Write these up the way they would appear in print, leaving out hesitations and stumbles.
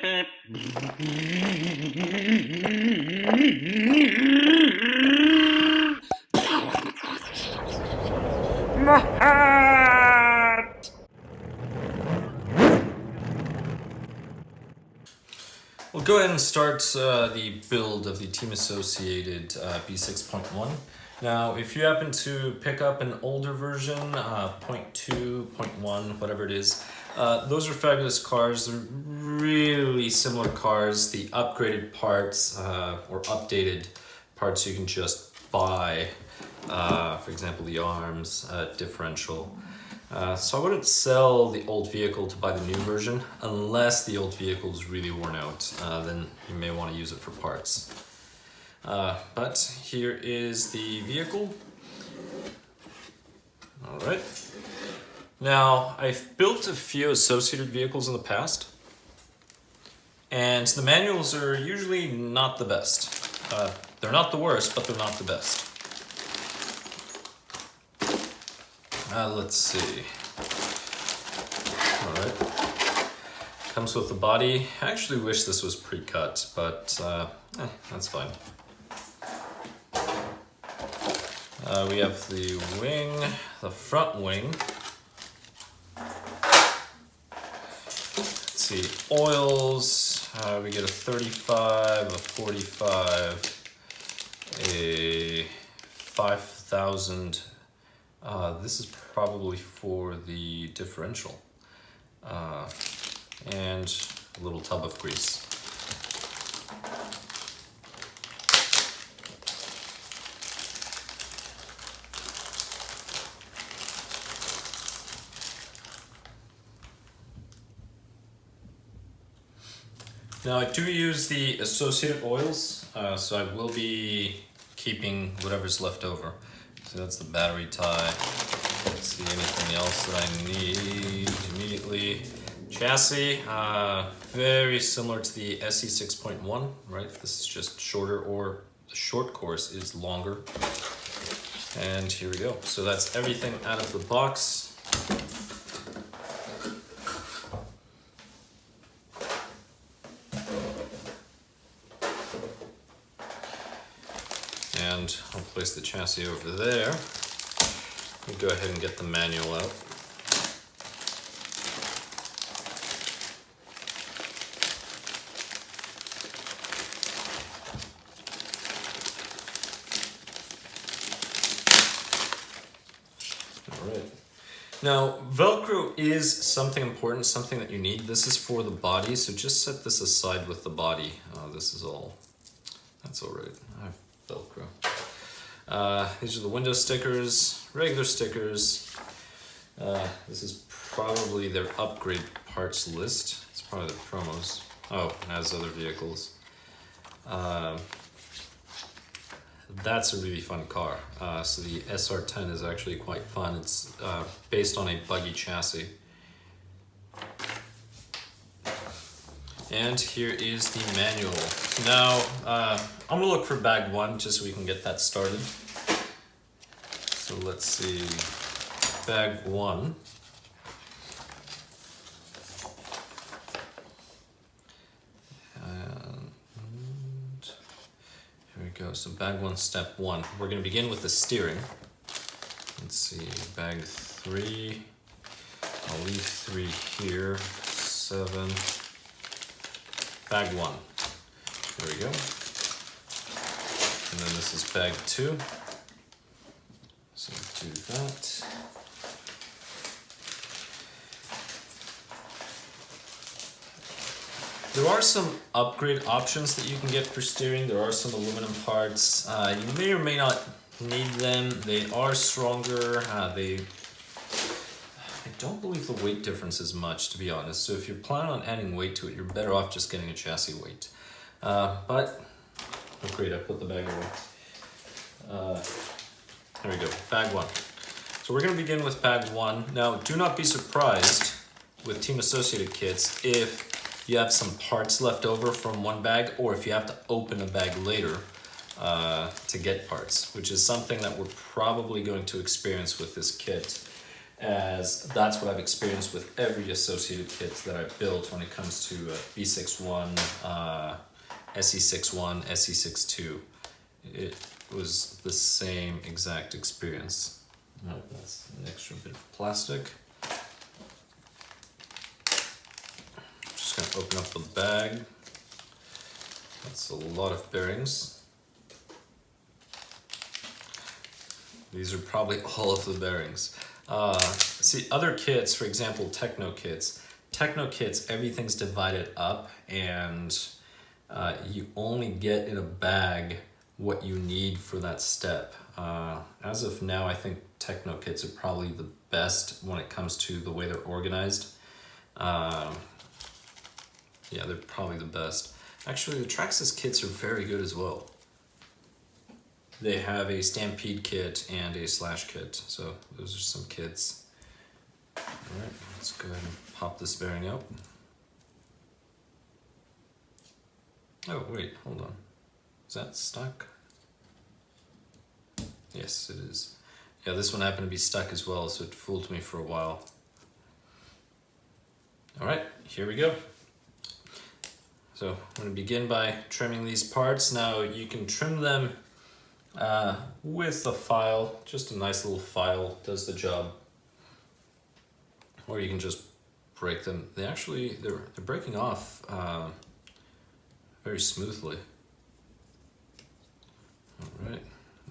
My hat! We'll go ahead and start the build of the Team Associated B6.1. Now, if you happen to pick up an older version, 0.2, 0.1, whatever it is, those are fabulous cars. They're really similar cars. The upgraded parts or updated parts you can just buy. For example, the arms, differential. So I wouldn't sell the old vehicle to buy the new version unless the old vehicle is really worn out. Then you may want to use it for parts. But here is the vehicle. All right. Now, I've built a few associated vehicles in the past, and the manuals are usually not the best. They're not the worst, but they're not the best. Let's see. All right. Comes with the body. I actually wish this was pre-cut, but that's fine. We have the wing, the front wing. Let's see, oils. We get a 35, a 45, a 5,000. This is probably for the differential. And a little tub of grease. Now I do use the associated oils, so I will be keeping whatever's left over. So that's the battery tie. Let's see, anything else that I need immediately. Chassis, very similar to the SE 6.1, right? This is just shorter, or the short course is longer. And here we go. So that's everything out of the box. And I'll place the chassis over there. We'll go ahead and get the manual out. All right. Now, Velcro is something important, something that you need. This is for the body, so just set this aside with the body. This is all. That's all right. I have Velcro. These are the window stickers, regular stickers. This is probably their upgrade parts list. It's probably the promos. Oh, it has other vehicles. That's a really fun car. So the SR10 is actually quite fun. It's based on a buggy chassis. And here is the manual. Now, I'm gonna look for bag one just so we can get that started. So let's see, bag one. And here we go, so bag one, step one. We're gonna begin with the steering. Let's see, bag three. I'll leave 3 here, 7. Bag one. There we go. And then this is bag 2. So do that. There are some upgrade options that you can get for steering. There are some aluminum parts. You may or may not need them. They are stronger. I don't believe the weight difference is much, to be honest. So if you're planning on adding weight to it, you're better off just getting a chassis weight. But, oh great, I put the bag away. There we go, bag one. So we're gonna begin with bag one. Now, do not be surprised with Team Associated kits if you have some parts left over from one bag, or if you have to open a bag later to get parts, which is something that we're probably going to experience with this kit. as that's what I've experienced with every associated kit that I've built when it comes to B61, SE61, SE62. It was the same exact experience. Oh, that's an extra bit of plastic. Just gonna open up the bag. That's a lot of bearings. These are probably all of the bearings. See, other kits, for example, Techno kits, everything's divided up and you only get in a bag what you need for that step. As of now, I think Techno kits are probably the best when it comes to the way they're organized. Yeah, they're probably the best. Actually, the Traxxas kits are very good as well. They have a Stampede kit and a Slash kit, so those are some kits. Alright, let's go ahead and pop this bearing out. Oh wait, hold on. Is that stuck? Yes, it is. Yeah, this one happened to be stuck as well, so it fooled me for a while. Alright, here we go. So I'm going to begin by trimming these parts. Now you can trim them with a file, just a nice little file does the job. Or you can just break them. They're breaking off very smoothly. All right,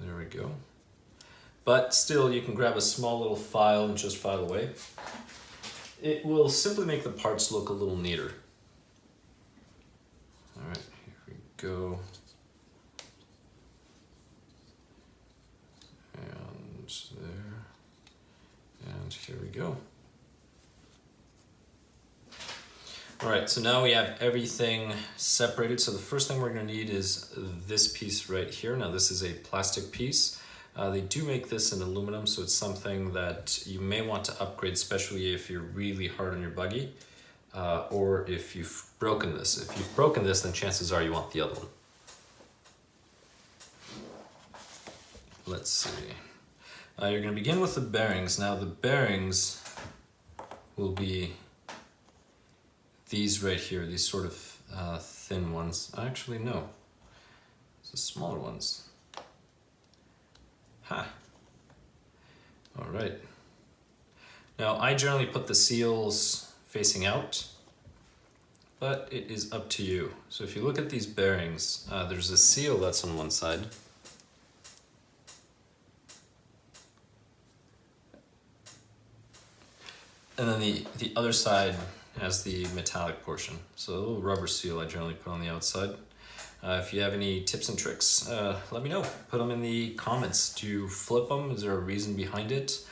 there we go. But still, you can grab a small little file and just file away. It will simply make the parts look a little neater. All right, here we go. And there. And here we go. All right, so now we have everything separated. So the first thing we're gonna need is this piece right here. Now this is a plastic piece. They do make this in aluminum, so it's something that you may want to upgrade, especially if you're really hard on your buggy, or if you've broken this. If you've broken this, then chances are you want the other one. Let's see. You're gonna begin with the bearings. Now the bearings will be these right here, these sort of thin ones. Actually, no, it's the smaller ones. Ha. All right. Now I generally put the seals facing out, but it is up to you. So if you look at these bearings, there's a seal that's on one side. And then the other side has the metallic portion. So a little rubber seal I generally put on the outside. If you have any tips and tricks, let me know. Put them in the comments. Do you flip them? Is there a reason behind it?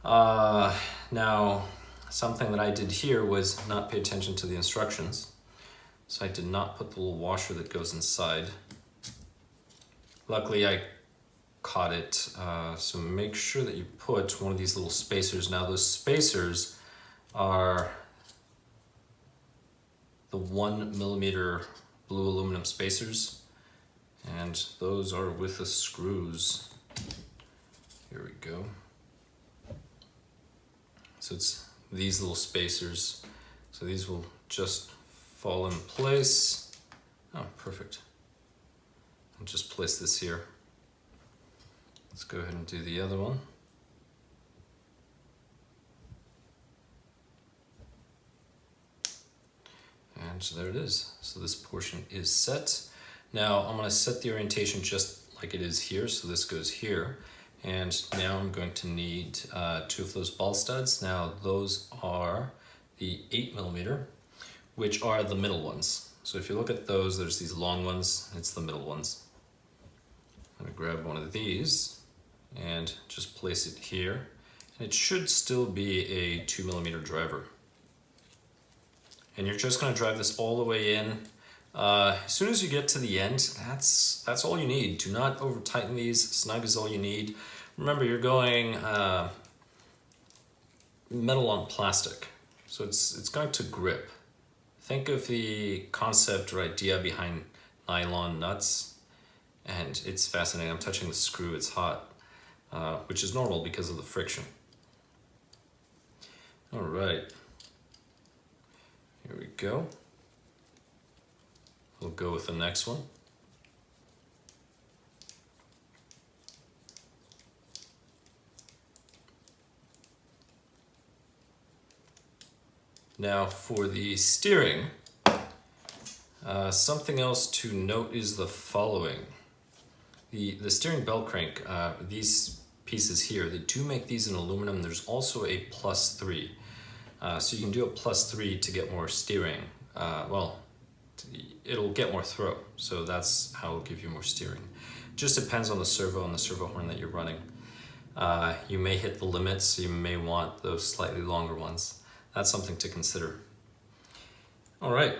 Now, something that I did here was not pay attention to the instructions. So I did not put the little washer that goes inside. Luckily, I caught it. So make sure that you put one of these little spacers. Now, those spacers are the 1 millimeter blue aluminum spacers, and those are with the screws. Here we go. So it's these little spacers. So these will just fall in place. Oh, perfect. I'll just place this here. Let's go ahead and do the other one. And there it is. So this portion is set. Now I'm going to set the orientation just like it is here. So this goes here. And now I'm going to need 2 of those ball studs. Now those are the 8 millimeter, which are the middle ones. So if you look at those, there's these long ones. It's the middle ones. I'm going to grab one of these and just place it here. And it should still be a 2 millimeter driver. And you're just going to drive this all the way in. As soon as you get to the end, that's all you need. Do not over tighten these. Snug is all you need. Remember, you're going metal on plastic, so it's going to grip. Think of the concept or idea behind nylon nuts, and it's fascinating. I'm touching the screw, it's hot, which is normal because of the friction. All right, here we go. We'll go with the next one. Now for the steering, something else to note is the following. The steering bell crank, these pieces here, they do make these in aluminum. There's also a +3. So you can do a +3 to get more steering. Well, it'll get more throw. So that's how it'll give you more steering. Just depends on the servo and the servo horn that you're running. You may hit the limits. You may want those slightly longer ones. That's something to consider. All right,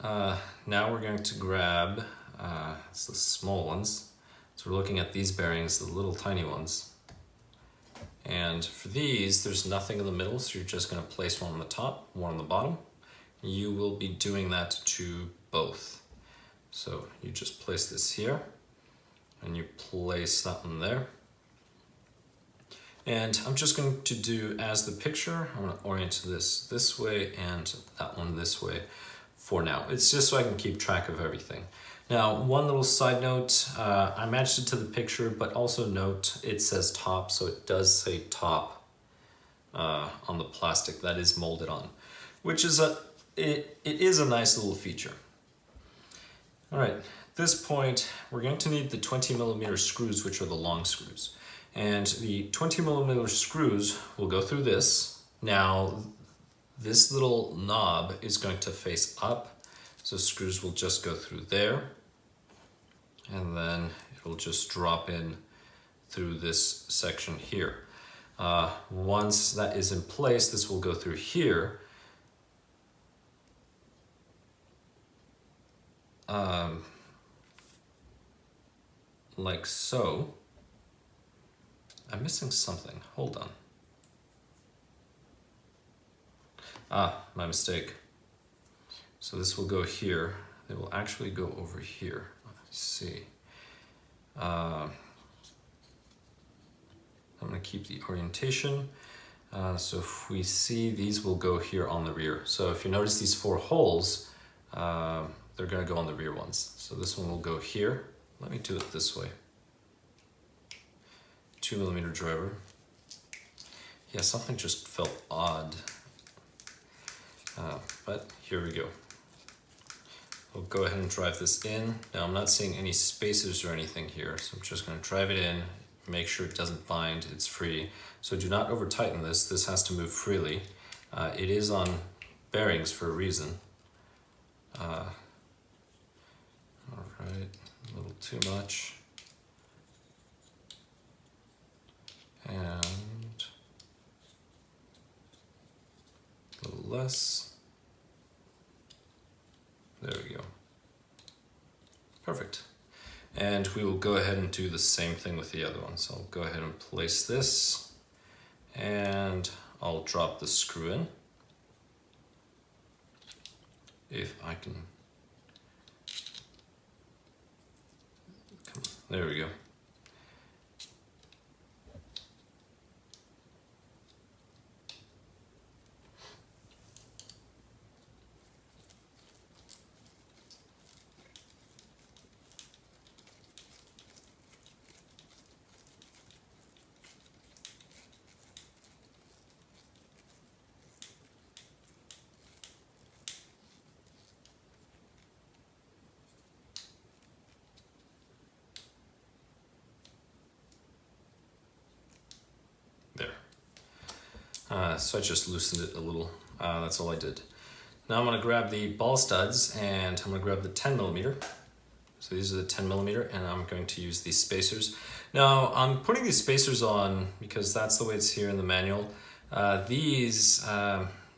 now we're going to grab it's the small ones. So we're looking at these bearings, the little tiny ones. And for these, there's nothing in the middle, so you're just going to place one on the top, one on the bottom. You will be doing that to both. So you just place this here, and you place that one there. And I'm just going to do as the picture. I'm going to orient this way and that one this way for now. It's just so I can keep track of everything. Now, one little side note, I matched it to the picture, but also note it says top, so it does say top on the plastic that is molded on, which is it is a nice little feature. All right, at this point, we're going to need the 20mm screws, which are the long screws. And the 20mm screws will go through this. Now, this little knob is going to face up, so screws will just go through there, and then it'll just drop in through this section here. Once that is in place, this will go through here. Like so. I'm missing something. Hold on. My mistake. So this will go here. It will actually go over here. Let's see. I'm going to keep the orientation. So if we see, these will go here on the rear. So if you notice these 4 holes, they're going to go on the rear ones. So this one will go here. Let me do it this way. 2mm driver. Yeah, something just felt odd. But here we go. We'll go ahead and drive this in. Now I'm not seeing any spacers or anything here, so I'm just going to drive it in, make sure it doesn't bind, it's free. So do not over tighten this. This has to move freely. It is on bearings for a reason. All right, a little too much. And a little less. There we go. Perfect. And we will go ahead and do the same thing with the other one. So I'll go ahead and place this, and I'll drop the screw in. If I can. Come on. There we go. So I just loosened it a little. That's all I did. Now I'm going to grab the ball studs, and I'm going to grab the 10mm. So these are the 10mm, and I'm going to use these spacers. Now I'm putting these spacers on because that's the way it's here in the manual. These,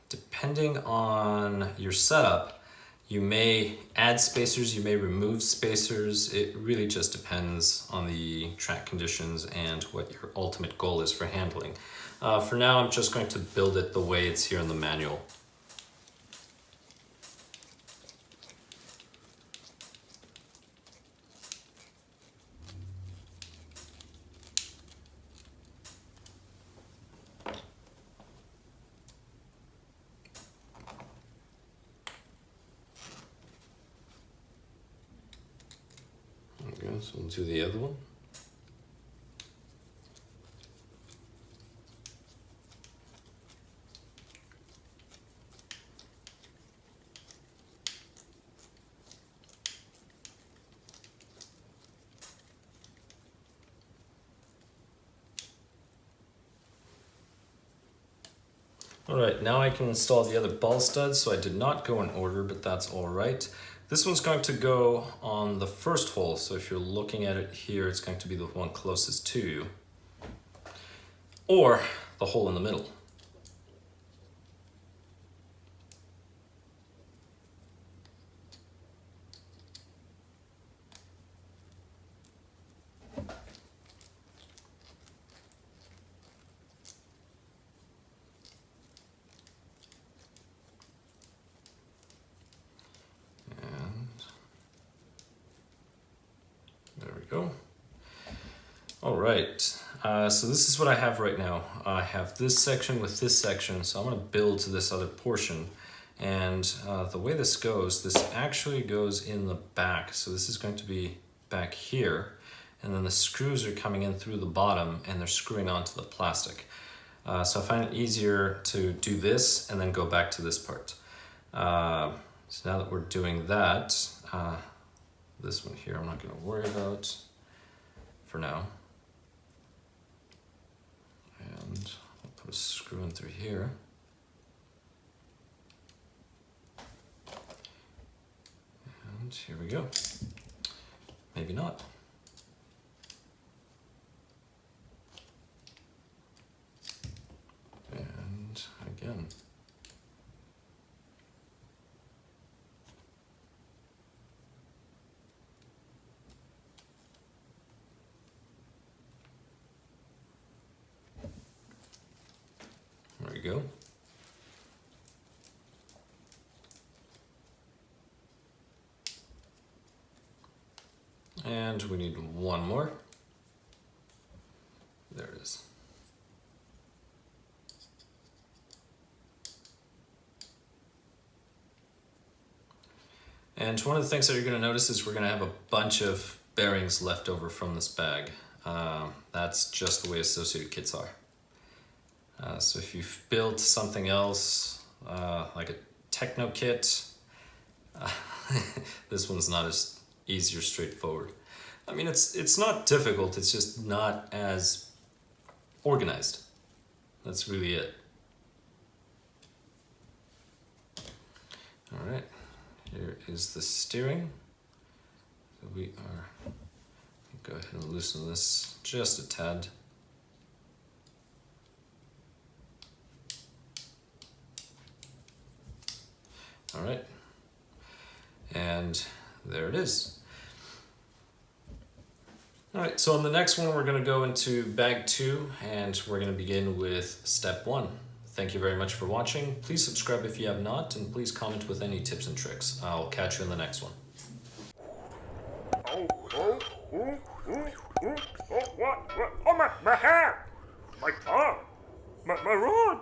depending on your setup, you may add spacers, you may remove spacers. It really just depends on the track conditions and what your ultimate goal is for handling. For now, I'm just going to build it the way it's here in the manual. So we'll do the other one. Alright, now I can install the other ball studs, so I did not go in order, but that's alright. This one's going to go on the first hole, so if you're looking at it here, it's going to be the one closest to you. Or the hole in the middle. Go. All right, so this is what I have right now. I have this section with this section, so I'm going to build to this other portion. And the way this goes, this actually goes in the back. So this is going to be back here, and then the screws are coming in through the bottom and they're screwing onto the plastic. So I find it easier to do this and then go back to this part. So now that we're doing that, this one here I'm not going to worry about for now. And I'll put a screw in through here. And here we go. Maybe not. And again. There we go. And we need one more. There it is. And one of the things that you're going to notice is we're going to have a bunch of bearings left over from this bag. That's just the way associated kits are. So if you've built something else, like a techno kit, this one's not as easy or straightforward. I mean, it's not difficult, it's just not as organized. That's really it. All right, here is the steering. So we are, go ahead and loosen this just a tad. All right, and there it is. All right, so on the next one, we're going to go into bag 2, and we're going to begin with step 1. Thank you very much for watching. Please subscribe if you have not, and please comment with any tips and tricks. I'll catch you in the next one. What? Oh, my hair! My tongue! My rod!